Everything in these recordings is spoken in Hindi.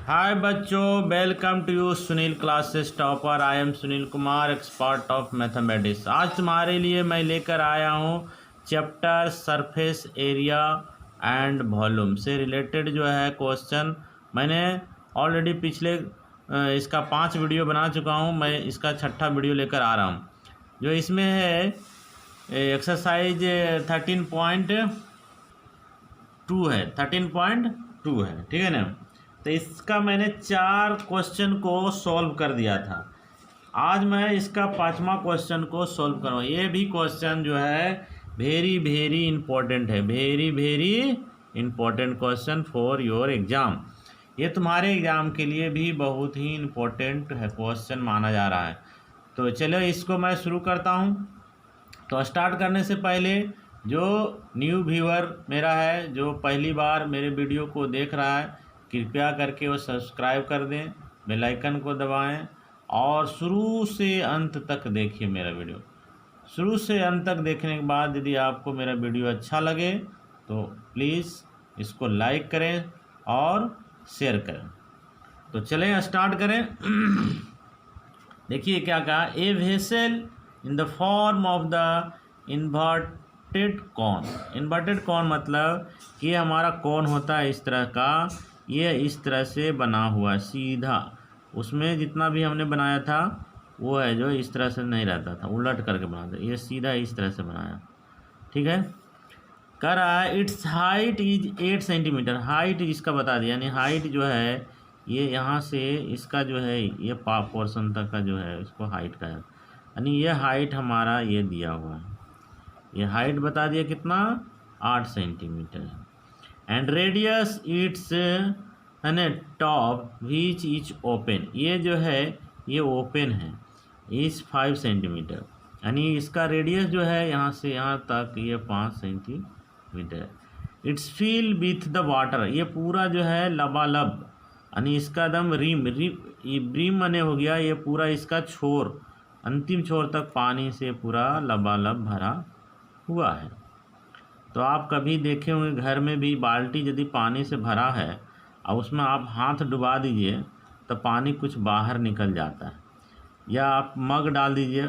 हाय बच्चों, welcome to you Sunil classes topper. I am Sunil Kumar, expert of mathematics. आज तुम्हारे लिए मैं लेकर आया हूँ chapter surface area and volume से रिलेटेड जो है क्वेश्चन। मैंने ऑलरेडी पिछले इसका 5 वीडियो बना चुका हूँ। मैं इसका 6ठा वीडियो लेकर आ रहा हूँ। जो इसमें है एक्सरसाइज 13.2 है, 13.2 है, ठीक है ना। तो इसका मैंने 4 क्वेश्चन को सॉल्व कर दिया था। आज मैं इसका 5वां क्वेश्चन को सॉल्व करूँगा। ये भी क्वेश्चन जो है वेरी वेरी इंपॉर्टेंट है, very very important question for your exam. ये तुम्हारे एग्ज़ाम के लिए भी बहुत ही इम्पोर्टेंट है क्वेश्चन माना जा रहा है। तो चलो इसको मैं शुरू करता हूँ। तो स्टार्ट करने से पहले जो न्यू व्यूअर मेरा है, जो पहली बार मेरे वीडियो को देख रहा है, कृपया करके वो सब्सक्राइब कर दें, बेल आइकन को दबाएं और शुरू से अंत तक देखिए मेरा वीडियो। शुरू से अंत तक देखने के बाद यदि आपको मेरा वीडियो अच्छा लगे तो प्लीज़ इसको लाइक करें और शेयर करें। तो चलें स्टार्ट करें। देखिए क्या कहा, a vessel in the form of the inverted cone. Inverted cone मतलब कि हमारा कॉन होता है इस तरह का, ये इस तरह से बना हुआ है सीधा। उसमें जितना भी हमने बनाया था वो है जो इस तरह से नहीं रहता था, उलट करके बनाता था, ये सीधा इस तरह से बनाया, ठीक है। कह रहा है it's height is 8 centimetre. Height इसका बता दिया, यानी हाइट जो है ये यहाँ से इसका जो है ये पोर्शन तक का जो है इसको हाइट का है, यानी ये हाइट हमारा ये दिया हुआ है। ये हाइट बता दिया कितना, 8 सेंटीमीटर है। एंड रेडियस इट्स है ना टॉप विच इज ओपन, ये जो है ये ओपन है, इज 5 सेंटीमीटर, यानी इसका रेडियस जो है यहाँ से यहाँ तक ये 5 centimetre. It's fill with the water, ये पूरा जो है लबालब, यानी इसका दम रिम ये ब्रीम मने हो गया, ये पूरा इसका छोर अंतिम छोर तक पानी से पूरा लबालब भरा हुआ है। तो आप कभी देखे होंगे घर में भी बाल्टी यदि पानी से भरा है और उसमें आप हाथ डुबा दीजिए तो पानी कुछ बाहर निकल जाता है, या आप मग डाल दीजिए,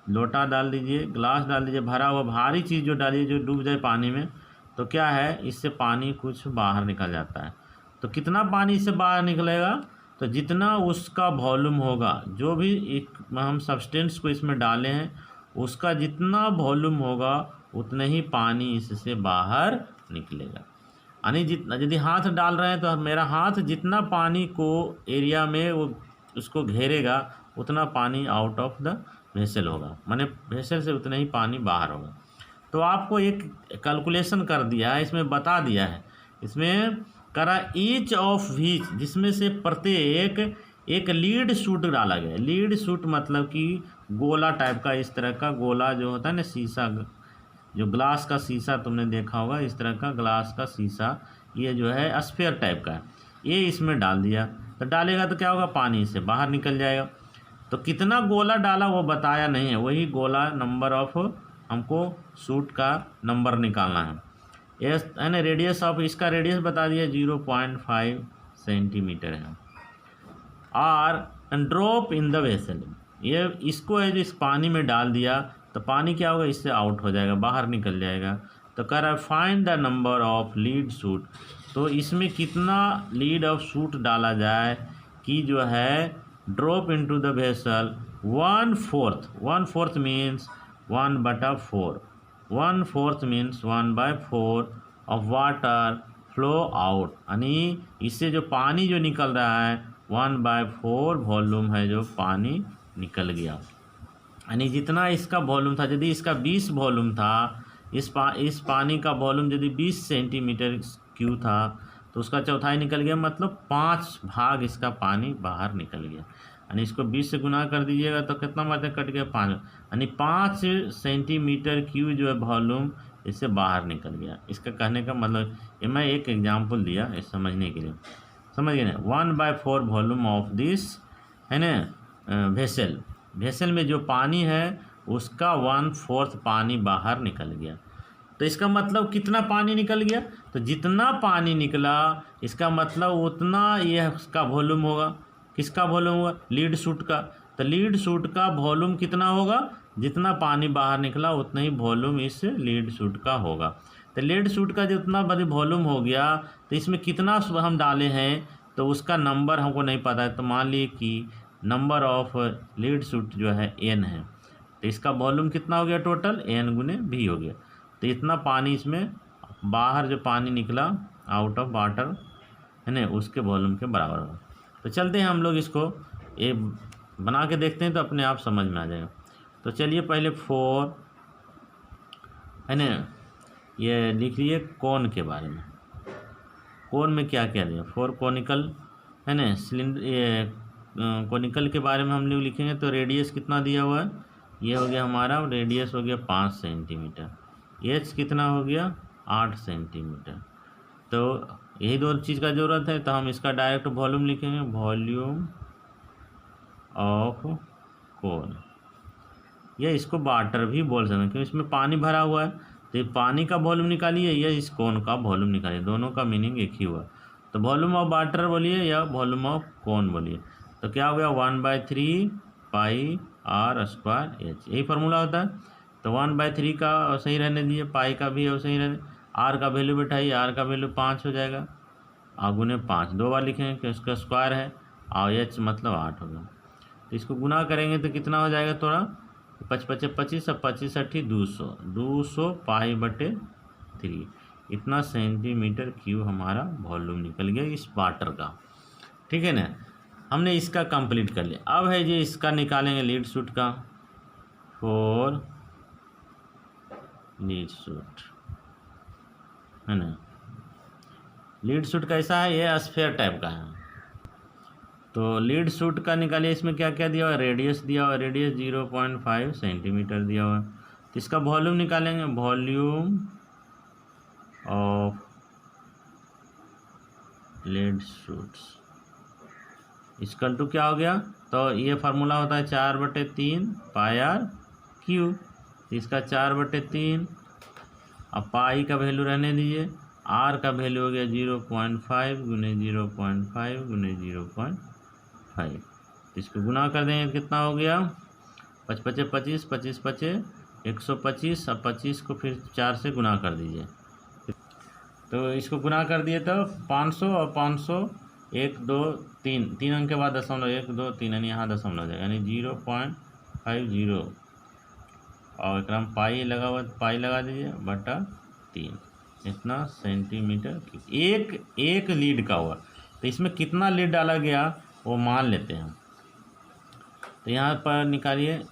लोटा डाल दीजिए, गिलास डाल दीजिए, भरा हुआ भारी चीज़ जो डालिए जो डूब जाए पानी में, तो क्या है इससे पानी कुछ बाहर निकल जाता है। तो कितना पानी इससे बाहर निकलेगा, तो जितना उसका वॉल्यूम होगा, जो भी एक हम सब्सटेंस को इसमें डाले हैं उसका जितना वॉल्यूम होगा उतने ही पानी इससे बाहर निकलेगा। यानी जितना यदि हाथ डाल रहे हैं तो मेरा हाथ जितना पानी को एरिया में वो उसको घेरेगा उतना पानी आउट ऑफ द वेसल होगा, माने वेसल से उतना ही पानी बाहर होगा। तो आपको एक कैलकुलेशन कर दिया है, इसमें बता दिया है, इसमें करा ईच ऑफ व्हिच, जिसमें से प्रत्येक एक लीड शूट डाला गया। लीड शूट मतलब कि गोला टाइप का, इस तरह का गोला जो होता है ना, शीशा जो ग्लास का शीशा तुमने देखा होगा, इस तरह का ग्लास का शीशा, ये जो है स्फीयर टाइप का है, ये इसमें डाल दिया। तो डालेगा तो क्या होगा, पानी से बाहर निकल जाएगा। तो कितना गोला डाला वो बताया नहीं है, वही गोला नंबर ऑफ हमको शूट का नंबर निकालना है। ये है ना रेडियस ऑफ, इसका रेडियस बता दिया 0.5 सेंटीमीटर है। और ड्रॉप इन द वेसल, ये इसको है जो इस पानी में डाल दिया तो पानी क्या होगा, इससे आउट हो जाएगा, बाहर निकल जाएगा। तो कह रहा है find the number of lead shoot, तो इसमें कितना लीड ऑफ शूट डाला जाए कि जो है drop into the vessel 1/4, 1/4 means 1/4, 1/4 means 1/4 of water flow out, यानी इससे जो पानी जो निकल रहा है 1/4 वॉल्यूम है जो पानी निकल गया। यानी जितना इसका वॉल्यूम था, यदि इसका 20 वॉल्यूम था, इस पानी का वॉल्यूम यदि 20 सेंटीमीटर क्यूब था तो उसका चौथाई निकल गया, मतलब 5 भाग इसका पानी बाहर निकल गया। यानी इसको 20 से गुना कर दीजिएगा तो कितना मतलब कट गया, 5, यानी 5 सेंटीमीटर क्यूब जो है वॉल्यूम इससे बाहर निकल गया। इसका कहने का मतलब ये मैं एक एग्जाम्पल दिया इस समझने के लिए, समझ गए ना। 1/4 वॉल्यूम ऑफ दिस है ना वेसल, वेसल में जो पानी है उसका 1/4 पानी बाहर निकल गया। तो इसका मतलब कितना पानी निकल गया, तो जितना पानी निकला इसका मतलब उतना ये इसका वॉल्यूम होगा। किसका वॉल्यूम होगा, लीड सूट का। तो लीड सूट का वॉल्यूम कितना होगा, जितना पानी बाहर निकला उतना ही वॉल्यूम इस लीड सूट का होगा। तो लीड सूट का जितना बड़ी वॉल्यूम हो गया तो इसमें कितना हम डाले हैं तो उसका नंबर हमको नहीं पता है। तो मान लीजिए कि नंबर ऑफ लीड सूट जो है n है, तो इसका वॉल्यूम कितना हो गया टोटल, n गुने v हो गया। तो इतना पानी इसमें बाहर जो पानी निकला आउट ऑफ वाटर है ना, उसके वॉल्यूम के बराबर होगा। तो चलते हैं हम लोग इसको एक बना के देखते हैं तो अपने आप समझ में आ जाएगा। तो चलिए पहले 4 है ना, ये लिख लिए कोन के बारे में। कोन में क्या क्या दिया, 4 कोनिकल है ना, सिलेंडर ये कोनिकल के बारे में हम लोग लिखेंगे। तो रेडियस कितना दिया हुआ है, ये हो गया हमारा रेडियस हो गया 5 सेंटीमीटर, एच कितना हो गया 8 सेंटीमीटर। तो यही दो चीज़ का ज़रूरत है, तो हम इसका डायरेक्ट वॉल्यूम लिखेंगे, वॉल्यूम ऑफ कोन। या इसको वाटर भी बोल सकते हैं क्योंकि इसमें पानी भरा हुआ है। तो ये पानी का वॉल्यूम निकालिए या इस कोन का वॉल्यूम निकालिए, दोनों का मीनिंग एक ही हुआ। तो वॉल्यूम ऑफ वाटर बोलिए या वॉल्यूम ऑफ कोन बोलिए। तो क्या हो गया 1/3 पाई r स्क्वायर h, यही फार्मूला होता है। तो 1/3 का सही रहने दीजिए, पाई का भी सही रहने, r का वैल्यू बैठाइए, r का वैल्यू 5 हो जाएगा, गुने 5 2 बार लिखेंगे कि उसका स्क्वायर है, और h मतलब 8 होगा। तो इसको गुना करेंगे तो कितना हो जाएगा, थोड़ा 5 × 5 = 25, अब 25 × 8 = 200 पाई/3, इतना सेंटीमीटर क्यूब हमारा वॉल्यूम निकल गया इस वाटर का। ठीक है ना, हमने इसका कंप्लीट कर लिया। अब है जी इसका निकालेंगे लीड सूट का, 4 लीड सूट है ना। लीड सूट कैसा है, ये स्फीयर टाइप का है। तो लीड सूट का निकालिए, इसमें क्या क्या दिया हुआ है, रेडियस दिया हुआ है, रेडियस 0.5 सेंटीमीटर दिया हुआ है। तो इसका वॉल्यूम निकालेंगे, volume of lead shots equal to क्या हो गया, तो ये फार्मूला होता है 4/3 पाई r क्यूब। तो इसका 4/3, अब पाई का वैल्यू रहने दीजिए, r का वैल्यू हो गया 0.5 × 0.5 × 0.5। इसको गुना कर देंगे कितना हो गया, 5 × 5 = 25, 25 × 5 = 125। अब 25 को फिर 4 से गुना कर दीजिए, तो इसको गुना कर दिए तो 500 और 500 1 2 3 अंक के बाद दशमलव 1 2 3 यानी यहाँ दशमलव जाएगा, यानी 0.50 और एकदम पाई लगा हुआ, पाई लगा दीजिए बटा 3, इतना सेंटीमीटर क्यूब एक लीड का हुआ। तो इसमें कितना लीड डाला गया वो मान लेते हैं। तो यहाँ पर निकालिए,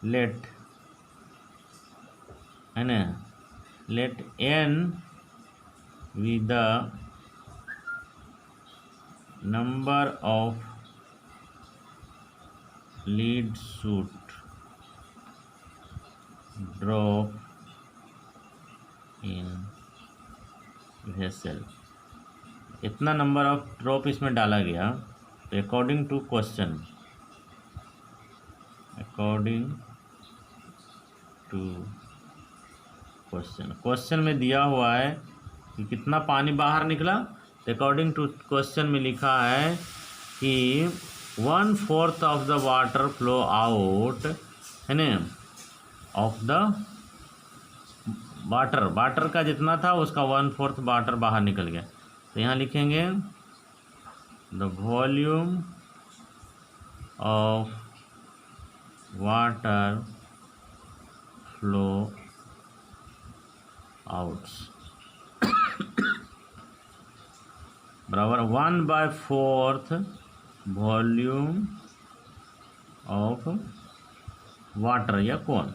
लेट है ना, late n with the number of lead shoot drop in vessel, इतना नंबर ऑफ ड्रॉप इसमें डाला गया। तो अकॉर्डिंग टू क्वेश्चन क्वेश्चन में दिया हुआ है कि कितना पानी बाहर निकला। तो अकॉर्डिंग टू क्वेश्चन में लिखा है कि 1/4 of the water flow out है ना, ऑफ द वाटर का जितना था उसका 1/4 वाटर बाहर निकल गया। तो यहाँ लिखेंगे the volume of water flow outs बराबर 1/4 वॉल्यूम ऑफ वाटर या कौन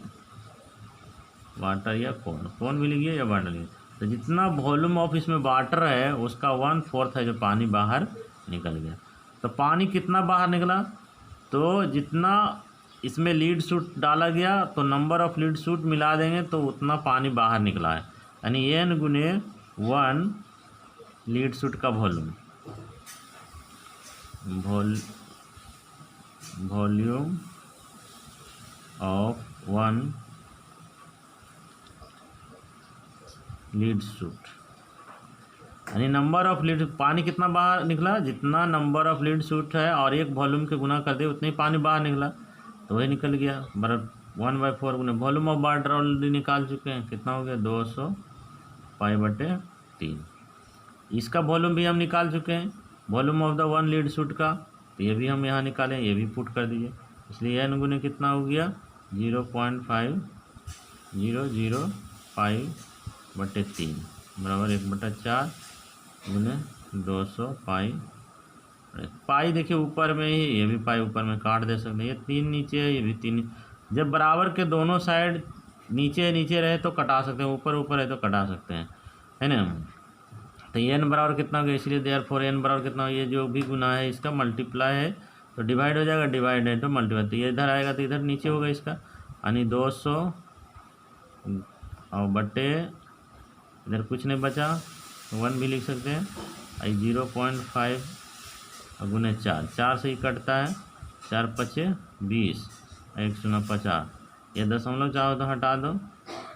भी लिखिए या वाटर लिखिए। तो जितना वॉल्यूम ऑफ इसमें वाटर है उसका 1/4 है जो पानी बाहर निकल गया। तो पानी कितना बाहर निकला, तो जितना इसमें लीड सूट डाला गया तो नंबर ऑफ लीड सूट मिला देंगे तो उतना पानी बाहर निकला है, यानी n गुने 1 लीड सूट का वॉल्यूम ऑफ 1 लीड सूट, यानी नंबर ऑफ लीड, पानी कितना बाहर निकला, जितना नंबर ऑफ लीड सूट है और एक वॉल्यूम के गुना कर दे उतने ही पानी बाहर निकला, तो वही निकल गया। बराबर 1/4 गुना वॉल्यूम ऑफ वाटर ऑलरेडी निकाल चुके हैं, कितना हो गया 200 π/3। इसका वॉल्यूम भी हम निकाल चुके हैं, volume of the 1 lead suit का, तो ये भी हम यहाँ निकालें, ये भी पुट कर दीजिए। इसलिए n गुने कितना हो गया 0.5005/3 बराबर 1/4 गुने 200 पाई देखिए ऊपर में ही, ये भी पाई ऊपर में काट दे सकते हैं, ये 3 नीचे है, ये भी 3। जब बराबर के दोनों साइड नीचे नीचे रहे तो कटा सकते हैं, ऊपर ऊपर है तो कटा सकते हैं, है ना। तो ये n बराबर कितना हो गया, इसलिए देयरफॉर n बराबर कितना हो, ये जो भी गुना है इसका मल्टीप्लाई है तो डिवाइड हो जाएगा, डिवाइड है तो मल्टीप्लाई, तो ये इधर आएगा तो इधर नीचे होगा इसका, यानी 200 और बटे इधर कुछ नहीं बचा 1 भी लिख सकते हैं, 0.5 गुने 4 से ही कटता है, 4 पचे 20, 1 शून्य 50, ये दशमलव चाहो तो हटा दो,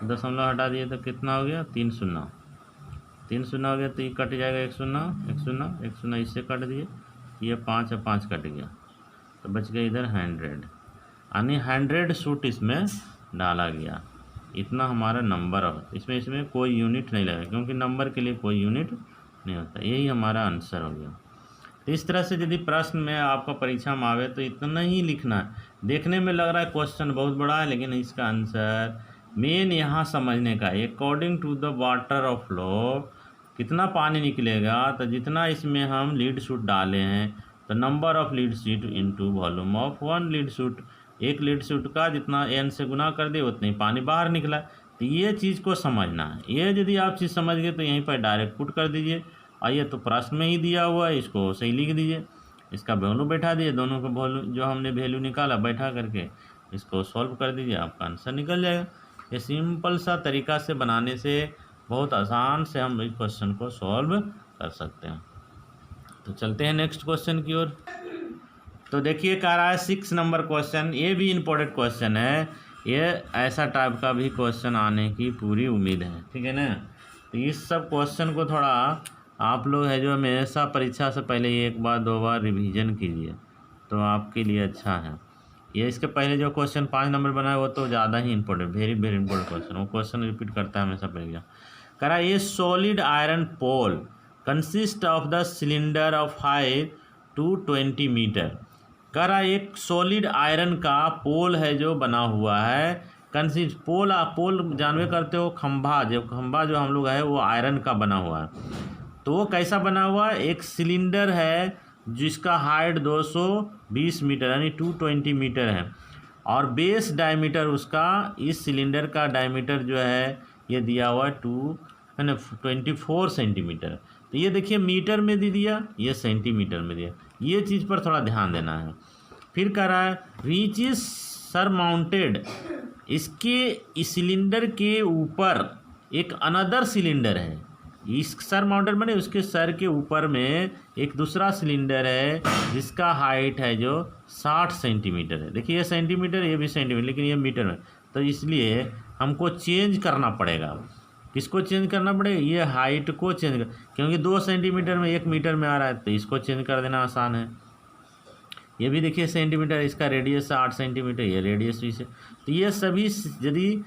दशमलव हटा दिए तो कितना हो गया 3 शून्य हो गया, तो ये कट जाएगा 1 शून्य इससे कट दिए, ये 5 और 5 कट गया, तो बच गया इधर 100, यानी 100 सूट इसमें डाला गया। इतना हमारा नंबर ऑफ, इसमें कोई यूनिट नहीं लगा क्योंकि नंबर के लिए कोई यूनिट नहीं होता, यही हमारा आंसर हो गया। तो इस तरह से यदि प्रश्न में आपका परीक्षा में आवे तो इतना ही लिखना है। देखने में लग रहा है क्वेश्चन बहुत बड़ा है, लेकिन इसका आंसर मेन यहाँ समझने का, according to the water of flow कितना पानी निकलेगा, तो जितना इसमें हम लीड सूट डाले हैं तो number of lead suit into volume of 1 lead suit, एक लीड सूट का जितना n से गुना कर दे उतने ही पानी बाहर निकला। तो ये चीज़ को समझना है, ये यदि आप चीज़ समझ गए तो यहीं पर डायरेक्ट पुट कर दीजिए, और ये तो प्रश्न में ही दिया हुआ है, इसको सही लिख दीजिए, इसका वैल्यू बैठा दिए, दोनों का वैल्यू जो हमने वैल्यू निकाला बैठा करके इसको सॉल्व कर दीजिए, आपका आंसर निकल जाएगा। ये सिंपल सा तरीका से बनाने से बहुत आसान से हम इस क्वेश्चन को सॉल्व कर सकते हैं। तो चलते हैं नेक्स्ट क्वेश्चन की ओर। तो देखिए कह रहा है 6 नंबर क्वेश्चन, ये भी इम्पोर्टेंट क्वेश्चन है, ये ऐसा टाइप का भी क्वेश्चन आने की पूरी उम्मीद है, ठीक है ना। तो इस सब क्वेश्चन को थोड़ा आप लोग है जो हमेशा परीक्षा से पहले 1 बार 2 बार रिवीजन कीजिए तो आपके लिए अच्छा है। ये इसके पहले जो क्वेश्चन 5 नंबर बना है वो तो ज़्यादा ही important, very very important question, वो क्वेश्चन रिपीट करता है हमेशा पहले। कह रहा है ये solid iron pole consist of the cylinder of height 220 metre. कह रहा है एक सॉलिड आयरन का पोल है जो बना हुआ है, कंसिस्ट पोल जानवे करते हो, खंभा जो हम लोग है वो आयरन का बना हुआ है। तो वो कैसा बना हुआ है, एक सिलेंडर है जिसका हाइट 220 मीटर यानी 220 मीटर है, और बेस डायमीटर उसका, इस सिलेंडर का डायमीटर जो है ये दिया हुआ है 24 सेंटीमीटर। तो ये देखिए मीटर में दे दिया, ये सेंटीमीटर में दिया, ये चीज़ पर थोड़ा ध्यान देना है। फिर कह रहा है विच इज सरमाउंटेड, इसके इस सिलेंडर के ऊपर एक अनदर सिलेंडर है, इस सर माउंटेड बने उसके सर के ऊपर में एक दूसरा सिलेंडर है जिसका हाइट है जो 60 सेंटीमीटर है। देखिए ये सेंटीमीटर, ये भी सेंटीमीटर, लेकिन ये मीटर में, तो इसलिए हमको चेंज करना पड़ेगा। किसको चेंज करना पड़ेगा, ये हाइट को चेंज कर, क्योंकि 2 सेंटीमीटर में 1 मीटर में आ रहा है तो इसको चेंज कर देना आसान है। ये भी देखिए सेंटीमीटर, इसका रेडियस 8 सेंटीमीटर, ये रेडियस भी से, तो ये सभी यदि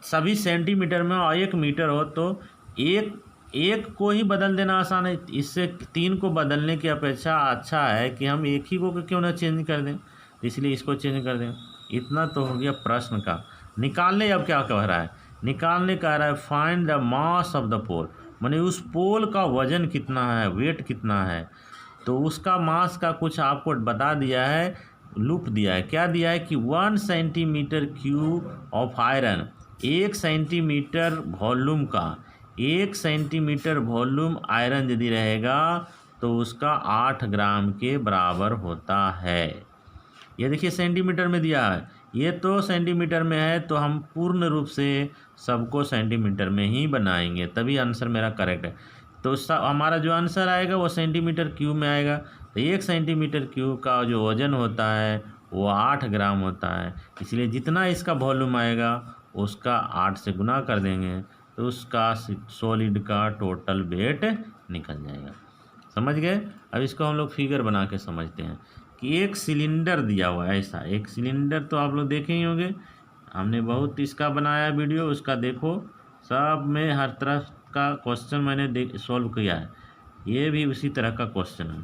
सभी सेंटीमीटर में और 1 मीटर हो तो एक को ही बदल देना आसान है, इससे 3 को बदलने की अपेक्षा अच्छा है कि हम एक ही को क्यों ना चेंज कर दें, इसलिए इसको चेंज कर दें। इतना तो हो गया प्रश्न का। निकालने अब क्या कह रहा है, निकालने कह रहा है find the mass of the pole, माने उस पोल का वजन कितना है, वेट कितना है। तो उसका मास का कुछ आपको बता दिया है, लूप दिया है, क्या दिया है कि 1 centimetre cube of iron, 1 centimetre volume का, 1 सेंटीमीटर वॉल्यूम आयरन यदि रहेगा तो उसका 8 ग्राम के बराबर होता है। ये देखिए सेंटीमीटर में दिया है, ये तो सेंटीमीटर में है, तो हम पूर्ण रूप से सबको सेंटीमीटर में ही बनाएंगे, तभी आंसर मेरा करेक्ट है। तो हमारा जो आंसर आएगा वो सेंटीमीटर क्यूब में आएगा। तो 1 सेंटीमीटर क्यूब का जो वज़न होता है वो 8 ग्राम होता है, इसलिए जितना इसका वॉल्यूम आएगा उसका 8 से गुना कर देंगे तो उसका सॉलिड का टोटल वेट निकल जाएगा। समझ गए। अब इसको हम लोग फिगर बना के समझते हैं कि एक सिलेंडर दिया हुआ है, ऐसा एक सिलेंडर तो आप लोग देखे ही होंगे, हमने बहुत इसका बनाया वीडियो, उसका देखो, सब में हर तरह का क्वेश्चन मैंने सॉल्व किया है, ये भी उसी तरह का क्वेश्चन है।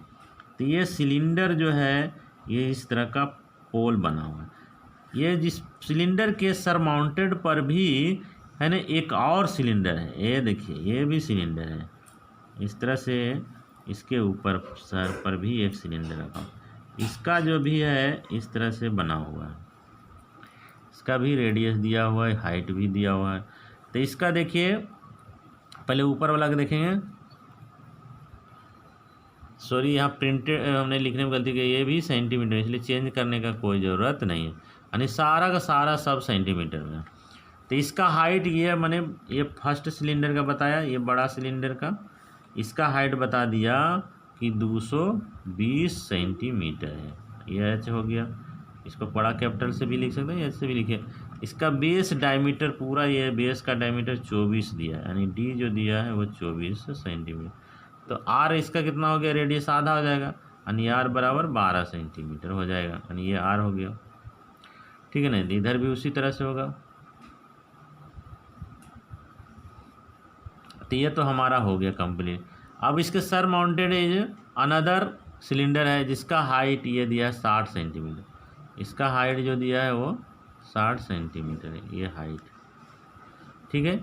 तो ये सिलेंडर जो है ये इस तरह का पोल बना हुआ है, ये जिस सिलेंडर के सरमाउंटेड पर भी है ना एक और सिलेंडर है, ये देखिए ये भी सिलेंडर है, इस तरह से इसके ऊपर सर पर भी एक सिलेंडर रखा, इसका जो भी है इस तरह से बना हुआ है, इसका भी रेडियस दिया हुआ है, हाइट भी दिया हुआ है। तो इसका देखिए पहले ऊपर वाला देखेंगे, सॉरी यहाँ प्रिंटेड हमने लिखने में गलती की, ये भी सेंटीमीटर, इसलिए चेंज करने का कोई ज़रूरत नहीं है, यानी सारा का सारा सब सेंटीमीटर में। तो इसका हाइट ये मैंने ये फर्स्ट सिलेंडर का बताया, ये बड़ा सिलेंडर का इसका हाइट बता दिया कि 220 सेंटीमीटर है, ये एच हो गया, इसको बड़ा कैपिटल से भी लिख सकते हैं, एच से भी लिखे। इसका बेस डायमीटर पूरा, ये बेस का डायमीटर 24 दिया है, यानी डी जो दिया है वो 24 सेंटीमीटर। तो आर इसका कितना हो गया, रेडियस आधा हो जाएगा, यानी आर बराबर 12 सेंटीमीटर हो जाएगा, यानी ये आर हो गया। ठीक है ना, इधर भी उसी तरह से होगा। तो ये तो हमारा हो गया कंप्लीट। अब इसके surmounted as another cylinder है जिसका हाइट ये दिया है 60 सेंटीमीटर, इसका हाइट जो दिया है वो 60 सेंटीमीटर है, ये हाइट। ठीक है,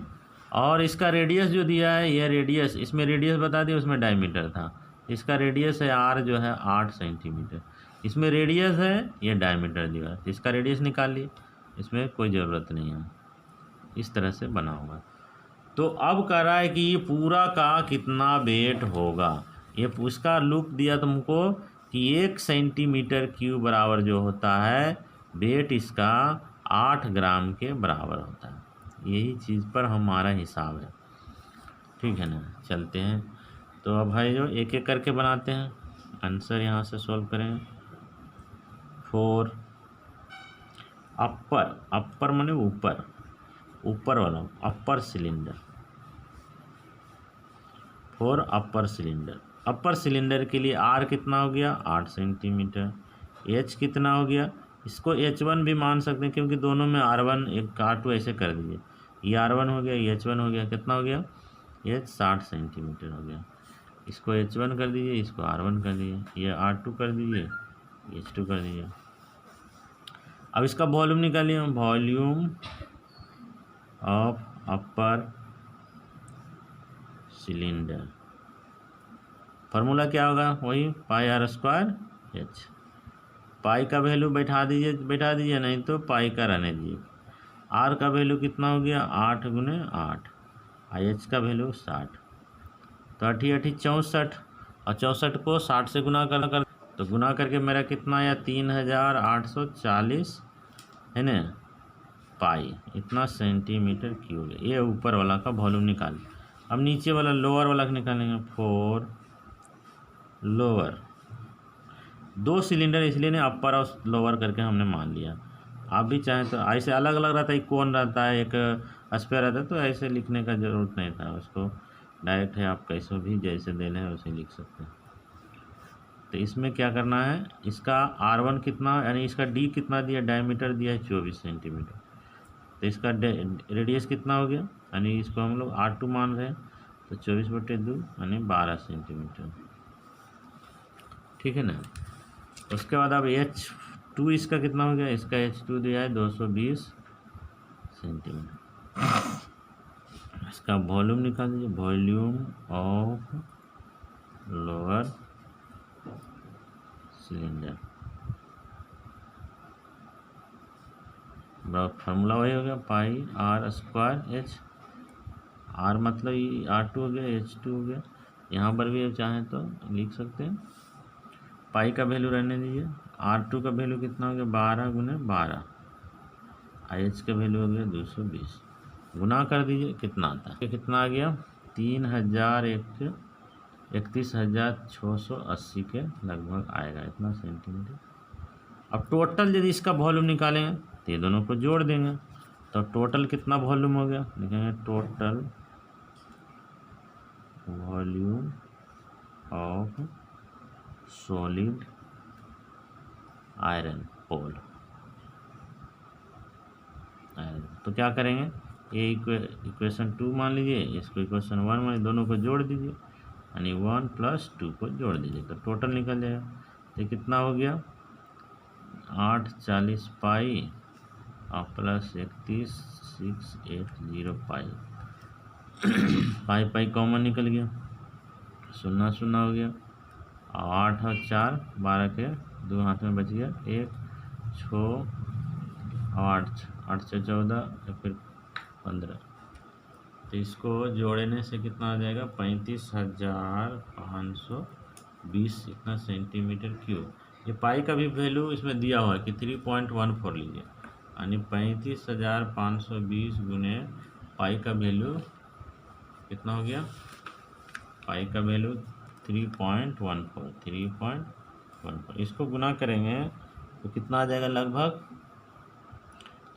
और इसका रेडियस जो दिया है, ये रेडियस, इसमें रेडियस बता दिया, उसमें डायमीटर था, इसका रेडियस है आर जो है 8 सेंटीमीटर, इसमें रेडियस है, ये डायमीटर दिया है, इसका रेडियस निकाल लिए, इसमें कोई ज़रूरत नहीं है, इस तरह से बना होगा। तो अब कह रहा है कि ये पूरा का कितना वेट होगा, ये उसका लूप दिया तुमको कि 1 सेंटीमीटर क्यूब बराबर जो होता है वेट इसका 8 ग्राम के बराबर होता है, यही चीज़ पर हमारा हिसाब है। ठीक है ना, चलते हैं। तो अब भाई जो एक एक करके बनाते हैं, आंसर यहाँ से सॉल्व करेंगे। 4 अपर माने ऊपर, ऊपर वाला अपर सिलेंडर, 4 अपर सिलेंडर के लिए आर कितना हो गया 8 सेंटीमीटर, एच कितना हो गया, इसको H1 भी मान सकते हैं क्योंकि दोनों में R1 एक R2 ऐसे कर दीजिए, ये R1 हो गया, ये H1 हो गया, कितना हो गया, ये 60 सेंटीमीटर हो गया, इसको H1 कर दीजिए, इसको R1 कर दीजिए, ये R2 कर दीजिए, H2 कर दीजिए। अब इसका वॉल्यूम निकालिए, volume of upper cylinder, formula क्या होगा, वही पाई आर स्क्वायर एच, पाई का वैल्यू बैठा दीजिए नहीं तो पाई का रहने दीजिए। आर का वैल्यू कितना हो गया 8 गुने 8, एच का वैल्यू 60, तो 8 8 64, और 64 को 60 से गुना कर तो गुना करके मेरा कितना आया 3840 है ना पाई, इतना सेंटीमीटर क्यूब। ये ऊपर वाला का वॉल्यूम निकाल। अब नीचे वाला लोअर वाला निकालेंगे, 4 लोअर, 2 सिलेंडर इसलिए ने अपर और लोअर करके हमने मान लिया। आप भी चाहें तो ऐसे अलग अलग रहता है, एक कौन रहता है एक स्पेयर रहता है, तो ऐसे लिखने का ज़रूरत नहीं था, उसको डायरेक्ट है आप कैसे भी जैसे देना है वैसे लिख सकते हैं। तो इसमें क्या करना है, इसका R1 कितना, यानी इसका D कितना दिया, डायमीटर दिया है 24 सेंटीमीटर, तो इसका रेडियस कितना हो गया, यानी इसको हम लोग R2 मान रहे हैं, तो 24/2 यानी 12 सेंटीमीटर। ठीक है ना। उसके बाद अब H2 इसका कितना हो गया, इसका H2 दिया है 220 सेंटीमीटर। इसका वॉल्यूम निकाल दीजिए, volume of lower cylinder, formula वही हो गया पाई आर स्क्वायर एच, आर मतलब R2 हो गया, H2 हो गया, यहाँ पर भी चाहें तो लिख सकते हैं। पाई का वैल्यू रहने दीजिए, R2 का वैल्यू कितना हो गया 12 गुने 12, एच का वैल्यू हो गया 220, गुना कर दीजिए कितना आता है, कितना आ गया 31,680 के लगभग आएगा, इतना सेंटीमीटर। अब टोटल यदि इसका वॉल्यूम निकालेंगे तो ये दोनों को जोड़ देंगे, तो टोटल कितना वॉल्यूम हो गया, देखेंगे total volume of solid iron pole. तो क्या करेंगे, ये इक्वेशन 2 मान लीजिए, इसको इक्वेशन 1 मान, दोनों को जोड़ दीजिए, यानी 1 + 2 को जोड़ दीजिए तो टोटल निकल जाएगा। तो कितना हो गया, 840 पाई और प्लस 31,680 पाई। पाई कॉमन निकल गया, 0 0 हो गया, 8 और 4 12 के 2 हाथ में बच गया, 1 6 8 8 से 14 फिर 15। तो इसको जोड़ने से कितना आ जाएगा, 35,520 इतना सेंटीमीटर क्यूब। ये पाई का भी वैल्यू इसमें दिया हुआ है कि 3.14 लीजिए, यानी 35,520 गुने पाई का वैल्यू कितना हो गया, पाई का वैल्यू 3.14। इसको गुना करेंगे तो कितना आ जाएगा लगभग,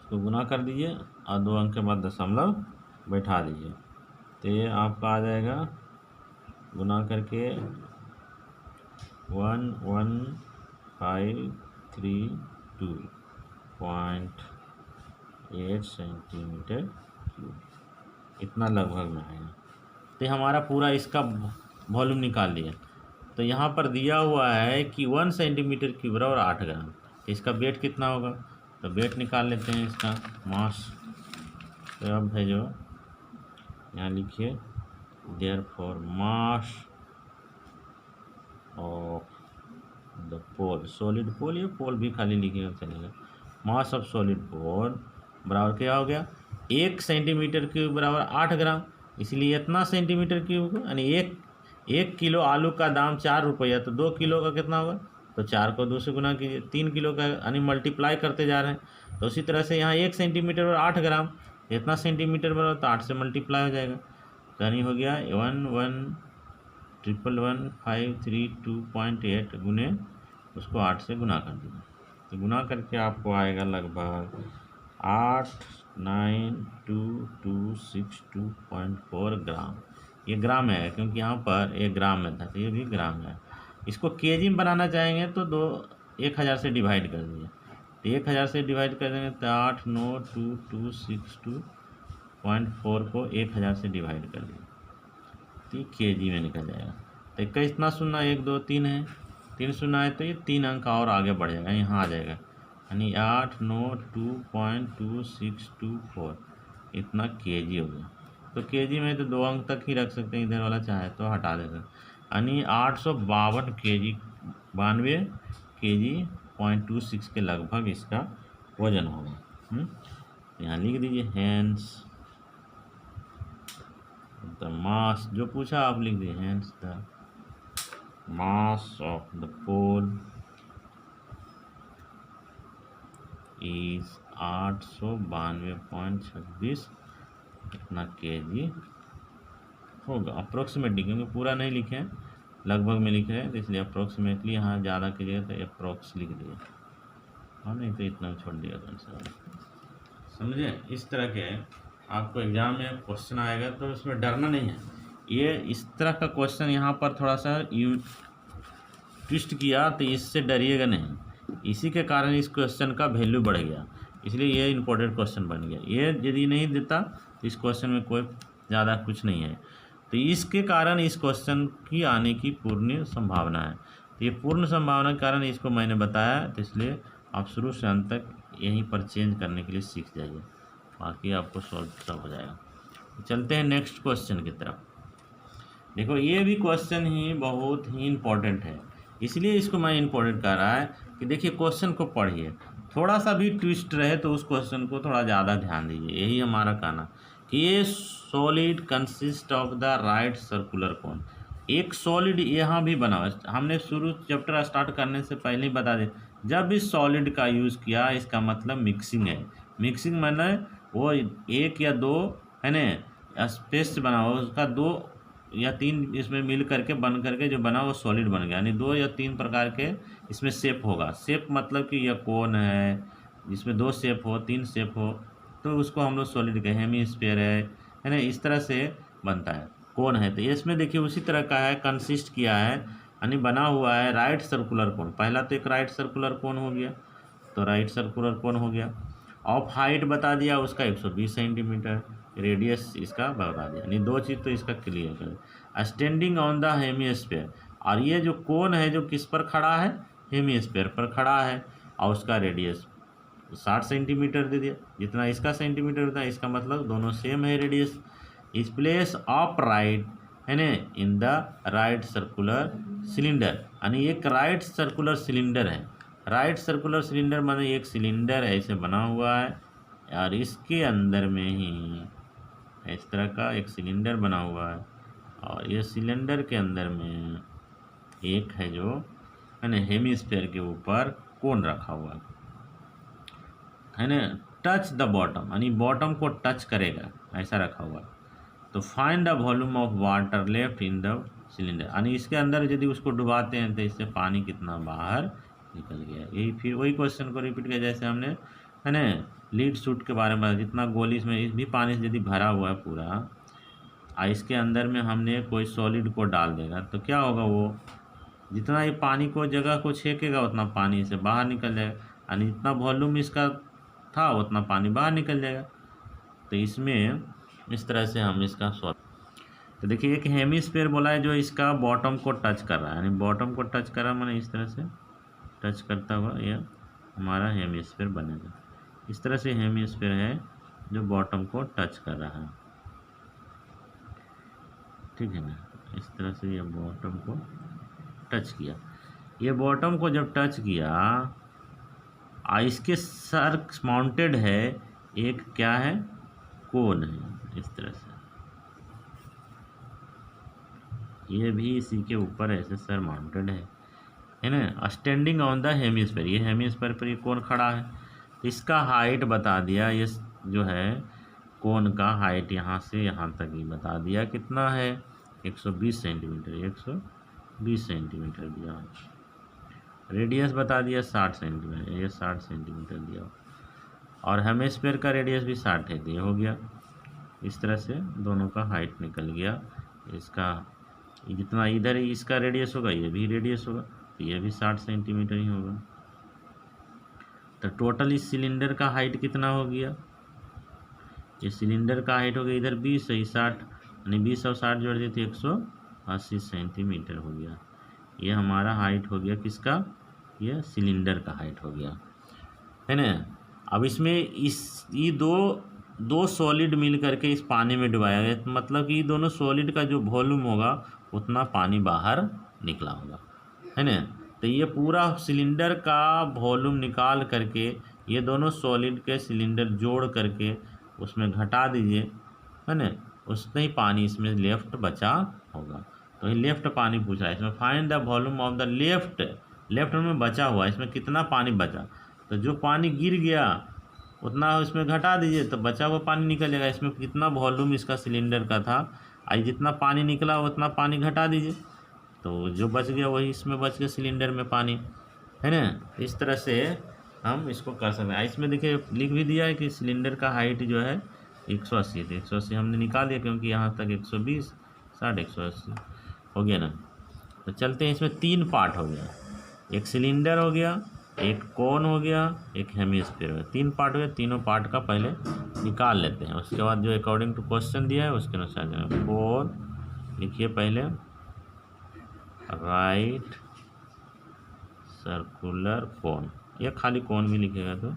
इसको गुना कर दीजिए और 2 अंक के बाद दशमलव बैठा दीजिए, तो ये आपका आ जाएगा गुना करके 11532.8 सेंटीमीटर क्यूब, इतना लगभग में आएगा। तो हमारा पूरा इसका वॉल्यूम निकाल दिया। तो यहाँ पर दिया हुआ है कि 1 सेंटीमीटर क्यूब बराबर 8 ग्राम। तो इसका वेट कितना होगा, तो वेट निकाल लेते हैं इसका, मास। तो अब है जो यहाँ लिखिए, therefore mass of the pole, solid pole, ये पोल भी खाली लिखिएगा चलेगा, मास ऑफ सॉलिड पोल बराबर क्या हो गया, 1 सेंटीमीटर क्यूब बराबर 8 ग्राम, इसलिए इतना सेंटीमीटर क्यूब, यानी एक किलो आलू का दाम 4 रुपया, तो 2 किलो का कितना होगा, तो 4 को 2 से गुना कीजिए, 3 किलो का, यानी मल्टीप्लाई करते जा रहे हैं। तो उसी तरह से यहाँ 1 सेंटीमीटर और 8 ग्राम, इतना सेंटीमीटर बराबर, तो 8 से मल्टीप्लाई हो जाएगा, तो यानी हो गया 11,11532.8 गुने उसको 8 से गुना कर दीजिए, तो गुना करके आपको आएगा लगभग 892,262.4 ग्राम। ये ग्राम है क्योंकि यहाँ पर एक ग्राम में था, तो ये भी ग्राम है। इसको केजी में बनाना चाहेंगे तो 1000 से डिवाइड कर दीजिए, तो 1000 से डिवाइड कर देंगे तो 892,262.4 को 1000 से डिवाइड कर दीजिए, तो ये केजी में निकल जाएगा। तो कितना शून्य, 1 2 3 है, 3 शून्य है, तो ये 3 अंक और आगे बढ़ जाएगा, यहाँ आ जाएगा, यानी 892.262.4 इतना केजी हो गया। तो केजी में तो 2 अंक तक ही रख सकते हैं, इधर वाला चाहे तो हटा देगा, यानी 852 केजी, 92 केजी 0.26 के लगभग इसका वजन होगा। यहाँ लिख दीजिए हैंस द मास, जो पूछा आप लिख दीजिए, hence the mass of the pole is 892.26 इतना केजी होगा, अप्रोक्सीमेटली, क्योंकि पूरा नहीं लिखे हैं, लगभग में लिख रहे हैं, तो इसलिए अप्रोक्सीमेटली यहाँ ज़्यादा कीजिएगा तो अप्रोक्स लिख दिए, हाँ, नहीं तो इतना छोड़ दिया तो समझे। इस तरह के आपको एग्जाम में क्वेश्चन आएगा तो इसमें डरना नहीं है। ये इस तरह का क्वेश्चन यहाँ पर थोड़ा सा ट्विस्ट किया, तो इससे डरिएगा नहीं, इसी के कारण इस क्वेश्चन का वैल्यू बढ़ गया, इसलिए ये इम्पोर्टेंट क्वेश्चन बन गया। ये यदि नहीं देता तो इस क्वेश्चन में कोई ज़्यादा कुछ नहीं है, तो इसके कारण इस क्वेश्चन की आने की पूर्ण संभावना है। तो ये पूर्ण संभावना के कारण इसको मैंने बताया, तो इसलिए आप शुरू से अंत तक यहीं पर चेंज करने के लिए सीख जाइए, बाकी आपको सॉल्व सब हो जाएगा। तो चलते हैं नेक्स्ट क्वेश्चन की तरफ। देखो ये भी क्वेश्चन ही बहुत ही इम्पोर्टेंट है, इसलिए इसको मैं इम्पोर्टेंट कर रहा है कि देखिए क्वेश्चन को पढ़िए, थोड़ा सा भी ट्विस्ट रहे तो उस क्वेश्चन को थोड़ा ज़्यादा ध्यान दीजिए। यही हमारा कहना कि ये solid consist of the right circular कोन, एक सॉलिड यहाँ भी बना हुआ, हमने शुरू चैप्टर स्टार्ट करने से पहले ही बता दें, जब इस सॉलिड का यूज़ किया इसका मतलब मिक्सिंग है। मिक्सिंग मैंने वो 1 या 2 है ना स्पेस से बना हुआ, उसका 2 या 3 इसमें मिल करके बन करके जो बना वो सॉलिड बन गया, यानी 2 या 3 प्रकार के इसमें शेप होगा। शेप मतलब कि यह कोन है जिसमें 2 शेप हो, 3 शेप हो, तो उसको हम लोग सॉलिड कहें, हेमी स्फीयर है ना, इस तरह से बनता है। कोन है। तो इसमें देखिए उसी तरह का है, कंसिस्ट किया है यानी बना हुआ है राइट सर्कुलर कोन। पहला तो एक राइट सर्कुलर कोन हो गया, तो राइट सर्कुलर कोन हो गया। ऑफ हाइट बता दिया उसका 120 सेंटीमीटर, रेडियस इसका बता दिया, यानी दो चीज़ तो इसका क्लियर कर। स्टैंडिंग ऑन द हेमिस्फीयर, और ये जो कोन है जो किस पर खड़ा है, हेमिस्फीयर पर खड़ा है, और उसका रेडियस 60 सेंटीमीटर दे दिया। जितना इसका सेंटीमीटर होता है, इसका मतलब दोनों सेम है रेडियस। इस प्लेस ऑफ राइट है ना in the right circular cylinder, यानी एक राइट सर्कुलर सिलेंडर है। राइट सर्कुलर सिलेंडर माने एक सिलेंडर ऐसे बना हुआ है, और इसके अंदर में ही इस तरह का एक सिलेंडर बना हुआ है, और ये सिलेंडर के अंदर में एक है जो है ना हेमिस्फीयर के ऊपर कोन रखा हुआ है ना, टच द बॉटम, यानी बॉटम को टच करेगा ऐसा रखा हुआ। तो find the volume of water left in the cylinder, यानी इसके अंदर यदि उसको डुबाते हैं तो इससे पानी कितना बाहर निकल गया। यही फिर वही क्वेश्चन को रिपीट किया जैसे हमने है ना लीड सूट के बारे में, जितना गोली इसमें इस भी पानी से यदि भरा हुआ है पूरा, इसके अंदर में हमने कोई सॉलिड को डाल देगा तो क्या होगा, वो जितना ये पानी को जगह को छेकेगा उतना पानी से बाहर निकल जाएगा, यानी जितना वॉल्यूम इसका था उतना पानी बाहर निकल जाएगा। तो इसमें इस तरह से हम इसका सॉल्व। तो देखिए एक हेमिस्फीयर बोला है जो इसका बॉटम को टच कर रहा है, यानी बॉटम को टच कर रहा है मैंने इस तरह से टच करता हुआ यह हमारा हेमिस्फीयर बनेगा। इस तरह से हेमिस्फीयर है जो बॉटम को टच कर रहा है, ठीक है ना। इस तरह से ये बॉटम को टच किया, ये बॉटम को जब टच किया, इसके सर माउंटेड है एक क्या है, कोन है इस तरह से, ये भी इसी के ऊपर ऐसे सर माउंटेड है ना। स्टैंडिंग ऑन द हेमिस्फीयर, ये हेमिस्फीयर पर ये कोन खड़ा है। तो इसका हाइट बता दिया, ये जो है कोन का हाइट यहाँ से यहाँ तक ही बता दिया कितना है, 120 सेंटीमीटर, 120 सेंटीमीटर दिया। रेडियस बता दिया 60 सेंटीमीटर, ये 60 सेंटीमीटर दिया, और हेमिस्फीयर का रेडियस भी 60 है, तो ये हो गया। इस तरह से दोनों का हाइट निकल गया। इसका जितना इधर ही इसका रेडियस होगा ये भी रेडियस होगा, तो ये भी 60 सेंटीमीटर ही होगा। तो टोटल इस सिलेंडर का हाइट कितना हो गया, ये सिलेंडर का हाइट हो गया इधर 20 है 60, यानी 20 और 60 जोड़ दिए तो 180 सेंटीमीटर हो गया। ये हमारा हाइट हो गया किसका, ये सिलेंडर का हाइट हो गया है ना। अब इसमें ये दो सॉलिड मिल करके इस पानी में डुबाया गया, तो मतलब कि दोनों सॉलिड का जो वॉल्यूम होगा उतना पानी बाहर निकला होगा है ना। तो ये पूरा सिलेंडर का वॉल्यूम निकाल करके ये दोनों सॉलिड के सिलेंडर जोड़ करके उसमें घटा दीजिए है ना, उससे ही पानी इसमें लेफ्ट बचा होगा। तो ये लेफ्ट पानी पूछा है इसमें, find the volume of the left में बचा हुआ, इसमें कितना पानी बचा। तो जो पानी गिर गया उतना इसमें घटा दीजिए तो बचा हुआ पानी निकल जाएगा। इसमें कितना वॉल्यूम इसका सिलेंडर का था, आज जितना पानी निकला उतना पानी घटा दीजिए, तो जो बच गया वही इसमें बच गया सिलेंडर में पानी है ना। इस तरह से हम इसको कर सकते हैं। इसमें देखिए लिख भी दिया है कि सिलेंडर का हाइट जो है 180 है, 180 हमने निकाल दिया क्योंकि यहाँ तक 120 60 180 हो गया ना। तो चलते हैं, इसमें 3 पार्ट हो गया, एक सिलेंडर हो गया, एक कोन हो गया, एक हेमिस्फीयर हो गया, 3 पार्ट हो गया। तीनों पार्ट का पहले निकाल लेते हैं, उसके बाद जो अकॉर्डिंग टू क्वेश्चन दिया है उसके अनुसार 4 लिखिए पहले, राइट सर्कुलर कोन, या खाली कोन भी लिखेगा तो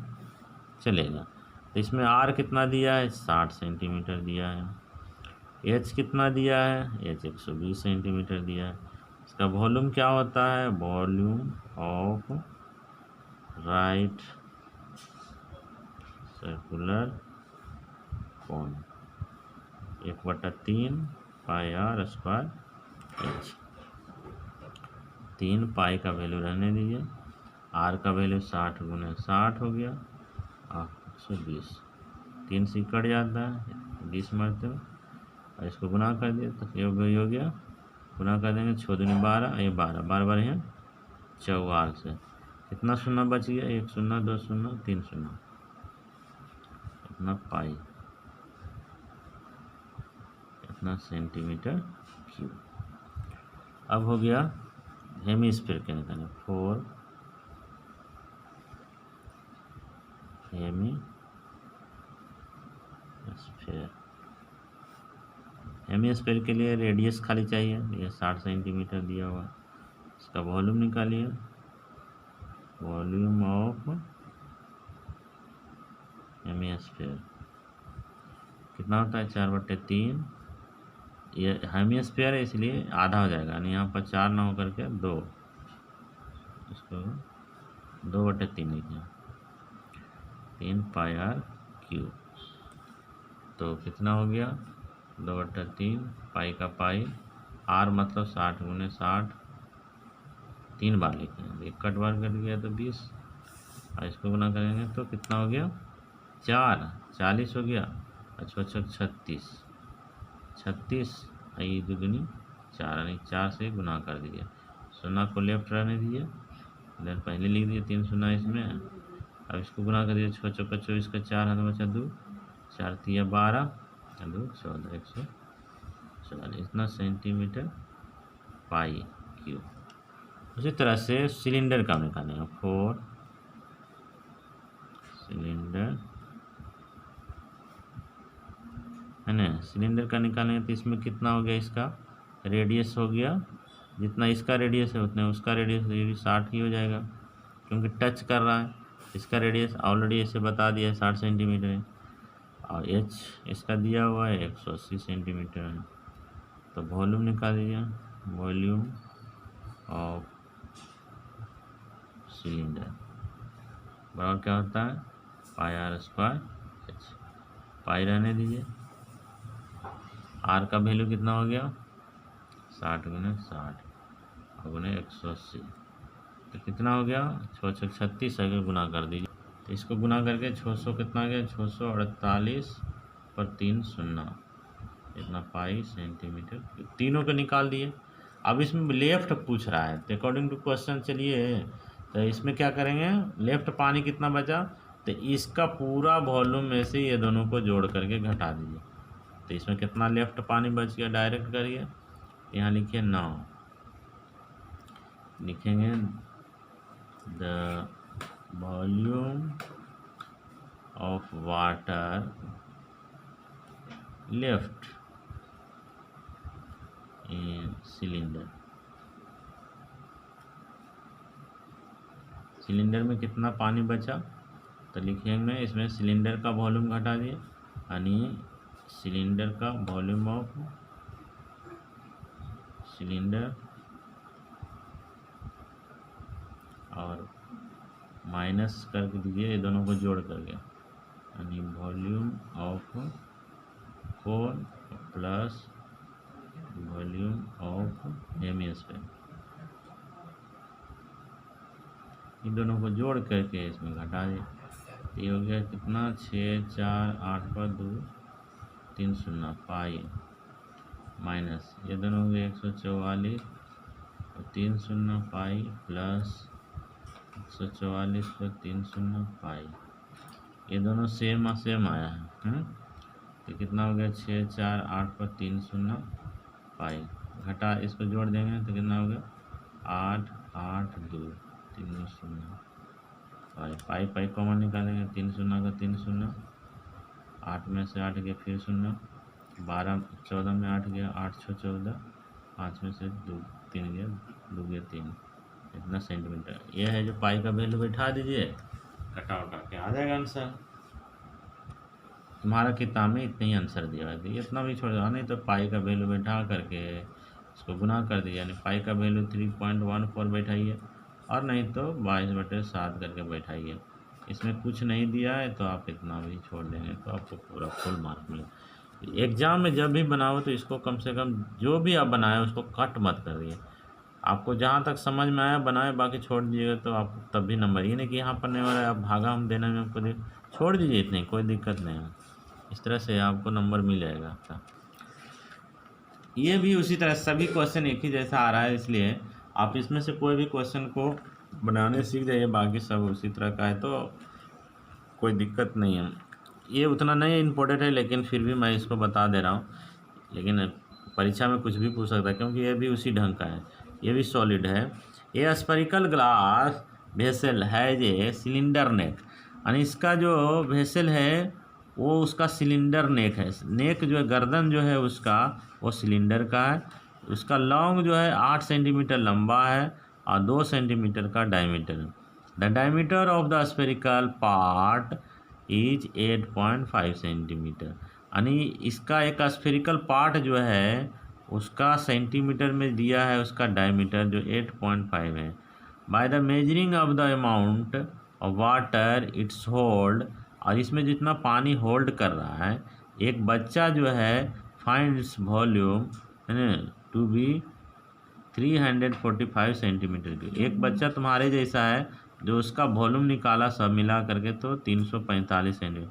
चलेगा। तो इसमें आर कितना दिया है, 60 सेंटीमीटर दिया है। एच कितना दिया है, एच 120 सेंटीमीटर दिया है। इसका वॉल्यूम क्या होता है, volume of right circular cone 1/3 pi r square h. 3 pi का वैल्यू रहने दीजिए, आर का वैल्यू 60 × 60 हो गया, 120, 3 से कट जाता है 20 मरतबा, और इसको गुना कर दिया तो ये हो गया, गुना कर देंगे 6 दूनी 12, ये 12 बार है 4 से कितना शून्य बच गया, 1 शून्य 2 शून्य 3 शून्य, इतना इतना सेंटीमीटर क्यूब। अब हो गया हेमीस्फीयर के निकालें, 4 हेमीस्फीयर। हेमीस्फीयर के लिए रेडियस खाली चाहिए, ये 60 सेंटीमीटर दिया हुआ। इसका वॉल्यूम निकालिए, वॉल्यूम ऑफ हेमीस्फीयर कितना होता है, 4/3। ये हेमीस्फीयर है इसलिए आधा हो जाएगा, यानी यहाँ पर 4 ना हो करके 2, इसको 2/3 लिखिए, 3 पाई आर क्यूब। तो कितना हो गया, 2/3 पाई का पाई, आर मतलब 60 × 60, 3 बार लिखेंगे, 1 बार कट गया तो 20, और इसको गुना करेंगे तो कितना हो गया, 4, 40 हो गया, अच्छा 36, 36 आई दुगनी 4, यानी 4 से गुना कर दीजिए, 0 को लेफ्ट रहने दीजिए, देन पहले लिख दिए 3 0 इसमें। अब इसको गुना कर दीजिए, 6 चौका 24 का 4 हाथ बचा 2, 4 3 12, 2 14, 144, इतना सेंटीमीटर पाई क्यूब। उसी तरह से सिलेंडर का निकालेंगे, 4 सिलेंडर है ना। सिलेंडर का निकालेंगे तो इसमें कितना हो गया, इसका रेडियस हो गया, जितना इसका रेडियस है उतना उसका रेडियस, ये भी 60 ही हो जाएगा क्योंकि टच कर रहा है। इसका रेडियस ऑलरेडी ऐसे बता दिया है 60 सेंटीमीटर है, और एच इसका दिया हुआ है 180 सेंटीमीटर है। तो वॉल्यूम निकाल दीजिए, वॉल्यूम ऑफ सिलेंडर बराबर क्या होता है, पाई आर स्क्वायर एच। पाई रहने दीजिए, आर का वैल्यू कितना हो गया, 60 × 60 × 180, तो कितना हो गया, 6 36, अगर गुना कर दीजिए तो इसको गुना करके 600 कितना आ गया, 648 पर 3 0, इतना पाई सेंटीमीटर। तीनों को निकाल दिए। अब इसमें लेफ्ट पूछ रहा है तो अकॉर्डिंग टू क्वेश्चन चलिए, तो इसमें क्या करेंगे, लेफ्ट पानी कितना बचा, तो इसका पूरा वॉल्यूम में से ये दोनों को जोड़ करके घटा दीजिए। तो इसमें कितना लेफ्ट पानी बच गया, डायरेक्ट करिए, यहाँ लिखिए 9, लिखेंगे the volume of water left in cylinder. Cylinder में कितना पानी बचा, तो लिखेंगे इसमें सिलेंडर का वॉल्यूम घटा दिए, यानी सिलेंडर का वॉल्यूम ऑफ सिलेंडर और माइनस करके दीजिए, ये दोनों को जोड़ करके, यानी volume of cone plus volume of hemisphere, इन दोनों को जोड़ करके इसमें घटा दिए। तो ये हो गया कितना, 6 4 8 पर 2 3 0 पाई, माइनस ये दोनों हो गए 144 और 3 0 पाई, प्लस 144 पर 3 0 पाई, ये दोनों सेम आया है। तो कितना हो गया, 6 4 8 पर 3 0 पाई, घटा इसको जोड़ देंगे तो कितना हो गया, 8 8 2 3 0 पाई, पाई पाई कॉमन निकालेंगे, 3 0 का 3 0, 8 में से 8 गया फिर 0, 12 14 में 8 गया, 8 6 14, 5 में से 2 3 गया, 2 गया 3, इतना सेंटीमीटर। यह है जो पाई का वैल्यू बैठा दीजिए, कटा उठा के आ जाएगा आंसर। तुम्हारा किताब में इतने ही आंसर दिया है, इतना भी छोड़ दो, नहीं तो पाई का वैल्यू बैठा करके इसको गुना कर दिया, यानी पाई का वैल्यू 3.14 बैठाइए, और नहीं तो 22/7 करके बैठाइए। इसमें कुछ नहीं दिया है तो आप इतना भी छोड़ देंगे तो आपको पूरा फुल मार्क मिलेगा। एग्ज़ाम में जब भी बनाओ तो इसको कम से कम जो भी आप बनाए उसको कट मत करिए, आपको जहाँ तक समझ में आया बनाए, बाकी छोड़ दीजिएगा तो आप तब भी नंबर, ये नहीं कि यहाँ पढ़ने वाला है आप भागा हम देने में आपको छोड़ दीजिए, इतनी कोई दिक्कत नहीं है, इस तरह से आपको नंबर मिल जाएगा आपका। ये भी उसी तरह सभी क्वेश्चन एक ही जैसा आ रहा है, इसलिए आप इसमें से कोई भी क्वेश्चन को बनाने सीख जाइए, बाकी सब उसी तरह का है तो कोई दिक्कत नहीं है। ये उतना नहीं इम्पोर्टेंट है लेकिन फिर भी मैं इसको बता दे रहा हूँ। लेकिन परीक्षा में कुछ भी पूछ सकता है क्योंकि ये भी उसी ढंग का है, ये भी सॉलिड है। ये स्फेरिकल ग्लास वेसल है ये सिलेंडर नेक, यानी इसका जो वेसल है वो उसका सिलेंडर नेक है। नेक जो है गर्दन जो है उसका वो सिलेंडर का है। उसका लॉन्ग जो है 8 सेंटीमीटर लंबा है और 2 सेंटीमीटर का डायमीटर है। The diameter of the spherical part is 8.5 centimetre, यानी इसका एक स्फेरिकल पार्ट जो है उसका सेंटीमीटर में दिया है उसका डायमीटर जो 8.5 है। By the measuring of the amount of water it's hold, और इसमें जितना पानी होल्ड कर रहा है, एक बच्चा जो है finds volume to be 345 centimetre की। एक बच्चा तुम्हारे जैसा है जो उसका वॉल्यूम निकाला सब मिला करके तो 345 सेंटीमीटर।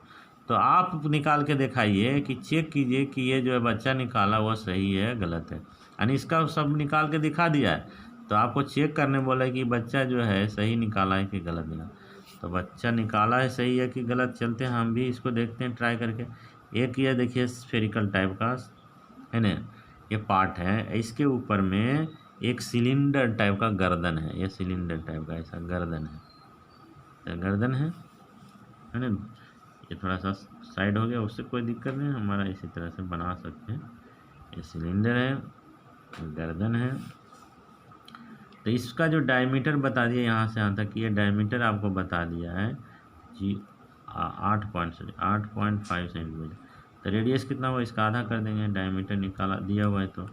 तो आप निकाल के दिखाइए कि चेक कीजिए कि ये जो है बच्चा निकाला वो सही है गलत है, यानी इसका सब निकाल के दिखा दिया है तो आपको चेक करने बोला कि बच्चा जो है सही निकाला है कि गलत निकाला। तो बच्चा निकाला है सही है कि गलत, चलते हैं हम भी इसको देखते हैं ट्राई करके। एक ये देखिए स्फेरिकल टाइप का है ना, ये पार्ट है, इसके ऊपर में एक सिलेंडर टाइप का गर्दन है, ये सिलेंडर टाइप का ऐसा गर्दन है, गर्दन है ना। ये थोड़ा सा साइड हो गया, उससे कोई दिक्कत नहीं, हमारा इसी तरह से बना सकते हैं। ये सिलेंडर है, गर्दन है। तो इसका जो डायमीटर बता दिया यहाँ से यहाँ तक, ये डायमीटर आपको बता दिया है जी 8.5 सेंटीमीटर। तो रेडियस कितना हुआ इसका आधा कर देंगे, डायमीटर निकाला दिया हुआ है तो।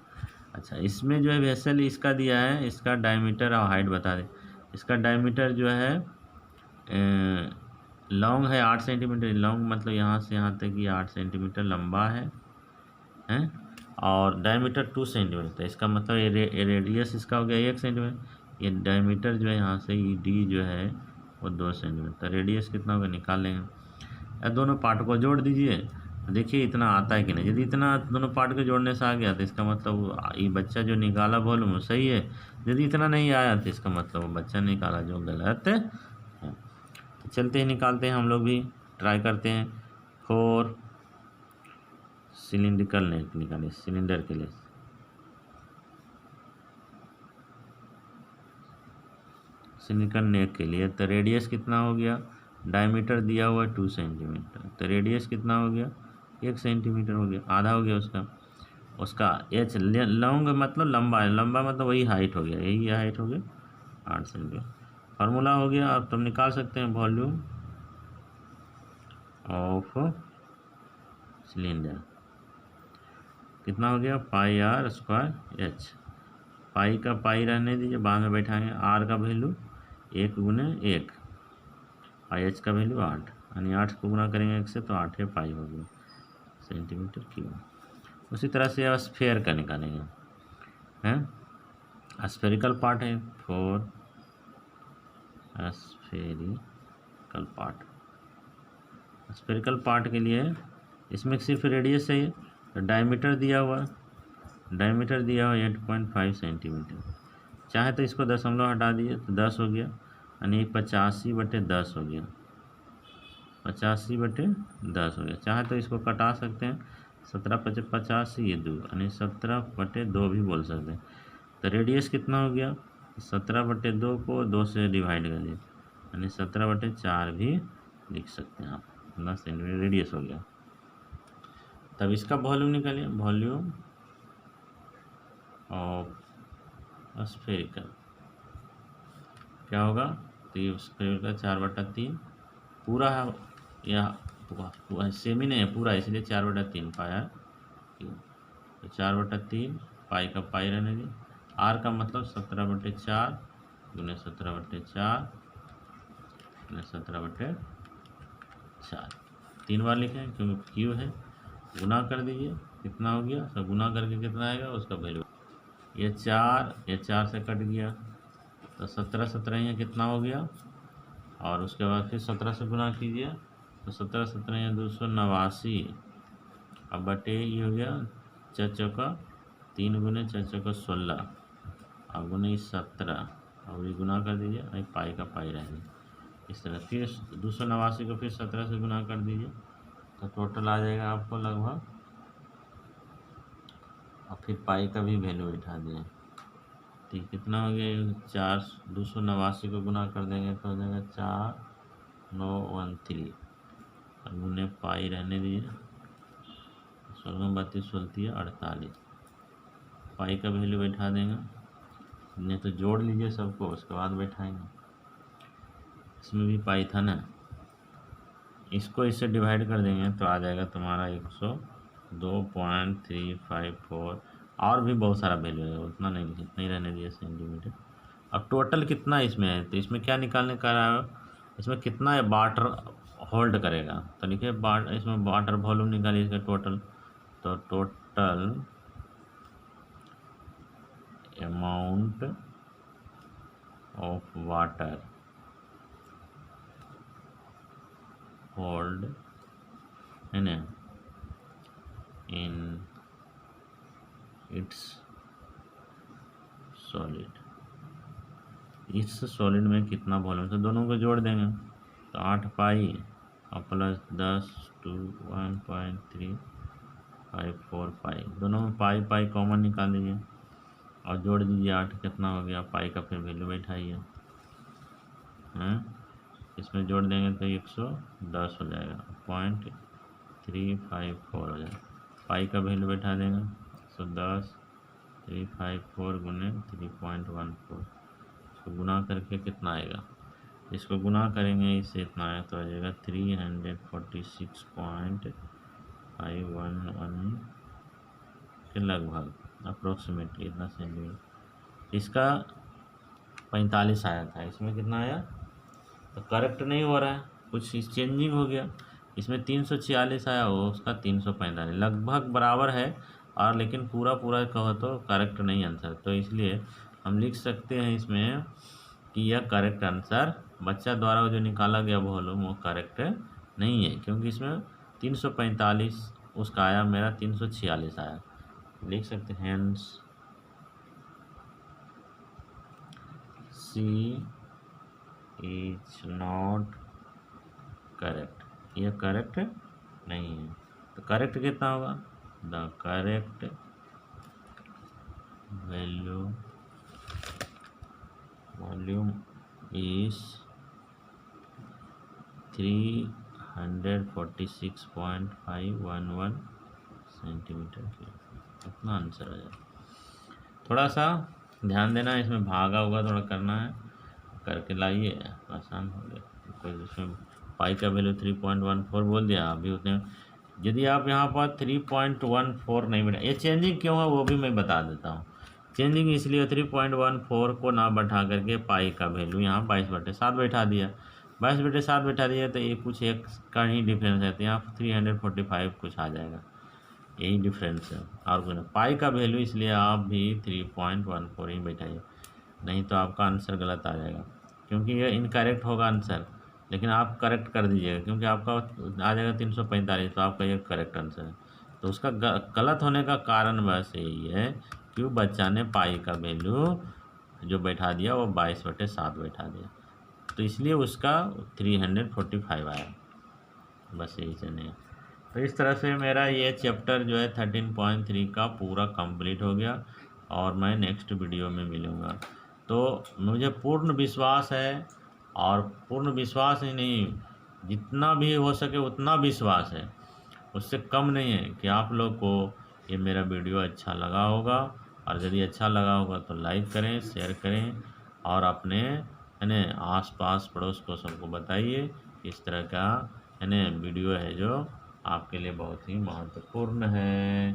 अच्छा, इसमें जो है वेसल इसका दिया है, इसका डायमीटर और हाइट बता दें। इसका डायमीटर जो है लॉन्ग है 8 सेंटीमीटर, लॉन्ग मतलब यहाँ से यहाँ तक ये 8 सेंटीमीटर लंबा है और डायमीटर 2 सेंटीमीटर। तो इसका मतलब ये रेडियस इसका हो गया 1 सेंटीमीटर। ये डायमीटर जो है यहाँ से ये डी जो है वो 2 सेंटीमीटर। तो रेडियस कितना होगा निकाल लेंगे। दोनों पार्ट को जोड़ दीजिए, देखिए इतना आता है कि नहीं। यदि इतना दोनों पार्ट के जोड़ने से आ गया तो इसका मतलब ये बच्चा जो निकाला वॉल्यूम वो सही है। यदि इतना नहीं आया तो इसका मतलब वो बच्चा निकाला जो गलत है। तो चलते हैं निकालते हैं, हम लोग भी ट्राई करते हैं। 4 सिलिंड्रिकल नेक निकालिए सिलेंडर के लिए। सिलिंड्रिकल नेक के लिए तो रेडियस कितना हो गया, डायमीटर दिया हुआ है 2 सेंटीमीटर, तो रेडियस कितना हो गया 1 सेंटीमीटर हो गया, आधा हो गया उसका। उसका एच लॉन्ग मतलब लंबा है, लंबा मतलब वही हाइट हो गया, यही हाइट हो गया 8 सेंटीमीटर। फार्मूला हो गया, अब तुम निकाल सकते हैं वॉल्यूम ऑफ सिलेंडर कितना हो गया पाई आर स्क्वायर एच। पाई का पाई रहने दीजिए, बाद में बैठाएंगे। आर का वैल्यू 1 × 1 और एच का वैल्यू 8, यानी 8 को गुना करेंगे 1 से तो 8 पाई हो गया सेंटीमीटर क्यूब। उसी तरह से अब स्फेयर का निकालेंगे हैं। स्फेरिकल पार्ट है 4 स्फेरिकल पार्ट। स्फेरिकल पार्ट के लिए इसमें सिर्फ रेडियस चाहिए, तो डायमीटर दिया हुआ 8.5 सेंटीमीटर। चाहे तो इसको दशमलव हटा दीजिए तो 10 हो गया, यानी 85/10 हो गया, 85/10 हो गया। चाहे तो इसको कटा सकते हैं, 17×50 ये 2, यानी 17/2 भी बोल सकते हैं। तो रेडियस कितना हो गया 17/2 को 2 से डिवाइड कर दिए, यानी 17/4 भी लिख सकते हैं आप, 10 सेंटीमीटर रेडियस हो गया। तब इसका वॉल्यूम निकालिए, वॉल्यूम ऑफ स्फेरिकल क्या होगा, तो ये स्फेरिकल 4/3 पूरा है, या सेमी नहीं है पूरा, इसलिए 4/3 पाया तो 4/3 पाई का पाई रहने दी। आर का मतलब 17/4 गुने 17/4 गुने 17/4 3 बार लिखें क्योंकि क्यू है। गुना कर दीजिए, कितना हो गया, सब गुना करके कितना आएगा उसका वैल्यू। ये 4 से कट गया तो 17 यहाँ कितना हो गया, और उसके बाद फिर 17 से गुना कीजिए तो 17 यहाँ 289। अब बटे ये हो गया 4 चौका 3 गुने 4 चौका 16 और गुने 17 और ये गुना कर दीजिए, नहीं पाई का पाई रहेगी इस तरह। फिर 289 को फिर 17 से गुना कर दीजिए तो टोटल आ जाएगा आपको लगभग और फिर पाई का भी वैल्यू बैठा दें। तो ये कितना हो गया, 289 को गुना कर देंगे तो हो जाएगा 4913 और गुने पाई रहने दीजिए, 16 32 16 48, पाई का वैल्यू बैठा देंगे। नहीं तो जोड़ लीजिए सबको, उसके बाद बैठाएंगे। इसमें भी पाई था ना, इसको इससे डिवाइड कर देंगे तो आ जाएगा तुम्हारा 102.354 और भी बहुत सारा वैल्यू है, उतना नहीं, इतना ही रहने दिया सेंटीमीटर। अब टोटल कितना इसमें है, तो इसमें क्या निकालने का रहा है, इसमें कितना वाटर होल्ड करेगा, तो लिखिए इसमें वाटर वॉल्यूम निकालिए इसका टोटल। तो total amount of water hold है ना इन इट्स सॉलिड, इस सॉलिड में कितना वॉल्यूम, तो दोनों को जोड़ देंगे तो 8 पाई और प्लस 10 to 1.354 पाई, दोनों में पाई पाई कॉमन निकाल दीजिए और जोड़ दीजिए 8, कितना हो गया पाई का, फिर वैल्यू बैठाइए हैं, इसमें जोड़ देंगे तो 110 हो जाएगा, 0.354 हो जाएगा, पाई का वैल्यू बैठा देंगे 110 354 गुने 3.14, इसको गुना करके कितना आएगा, इसको गुना करेंगे इससे इतना आया तो आ जाएगा 346.511 के लगभग, अप्रोक्सीमेटली इतना सेंटीमीटर। इसका 45 आया था, इसमें कितना आया, तो करेक्ट नहीं हो रहा है, कुछ चेंजिंग हो गया, इसमें 346 आया हो, उसका 345, लगभग बराबर है और लेकिन पूरा पूरा कहो तो करेक्ट नहीं आंसर, तो इसलिए हम लिख सकते हैं इसमें कि यह करेक्ट आंसर बच्चा द्वारा जो निकाला गया वॉल्यूम वो करेक्ट नहीं है, क्योंकि इसमें 345 उसका आया, मेरा 346 आया, लिख सकते हैं hence C is not correct, यह करेक्ट नहीं है, तो करेक्ट कितना होगा, the correct volume is 346.511 centimetre cube, इतना आंसर आ जाए। थोड़ा सा ध्यान देना है, इसमें भागा होगा थोड़ा करना है, करके लाइए, आसान हो गया। कोई इसमें पाई का वैल्यू 3.14 बोल दिया, अभी उतने, यदि आप यहाँ पर 3.14 नहीं बैठा, ये चेंजिंग क्यों है वो भी मैं बता देता हूँ। चेंजिंग इसलिए 3.14 को ना बैठा करके पाई का वैल्यू यहाँ 22/7 बैठा दिया, 22/7 बैठा दिया तो ये कुछ एक का ही डिफरेंस है, तो यहाँ 345 कुछ आ जाएगा, यही डिफरेंस है और कुछ नहीं। पाई का वैल्यू इसलिए आप भी 3.14 ही बैठाइए, नहीं तो आपका आंसर गलत आ जाएगा, क्योंकि ये इनकरेक्ट होगा आंसर, लेकिन आप करेक्ट कर दीजिएगा, क्योंकि आपका आ जाएगा 345, तो आपका ये करेक्ट आंसर है। तो उसका गलत होने का कारण बस यही है कि बच्चा ने पाई का वैल्यू जो बैठा दिया वो 22/7 बैठा दिया, तो इसलिए उसका 345 आया, बस यही से नहीं। तो इस तरह से मेरा ये चैप्टर जो है 13.3 का पूरा कंप्लीट हो गया और मैं नेक्स्ट वीडियो में मिलूँगा। तो मुझे पूर्ण विश्वास है, और पूर्ण विश्वास ही नहीं, जितना भी हो सके उतना विश्वास है, उससे कम नहीं है कि आप लोग को ये मेरा वीडियो अच्छा लगा होगा, और यदि अच्छा लगा होगा तो लाइक करें, शेयर करें और अपने है न आस पास पड़ोस को सबको बताइए। इस तरह का है न वीडियो है जो आपके लिए बहुत ही महत्वपूर्ण है।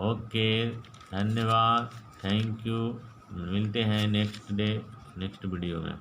ओके, धन्यवाद, थैंक यू, मिलते हैं नेक्स्ट वीडियो में।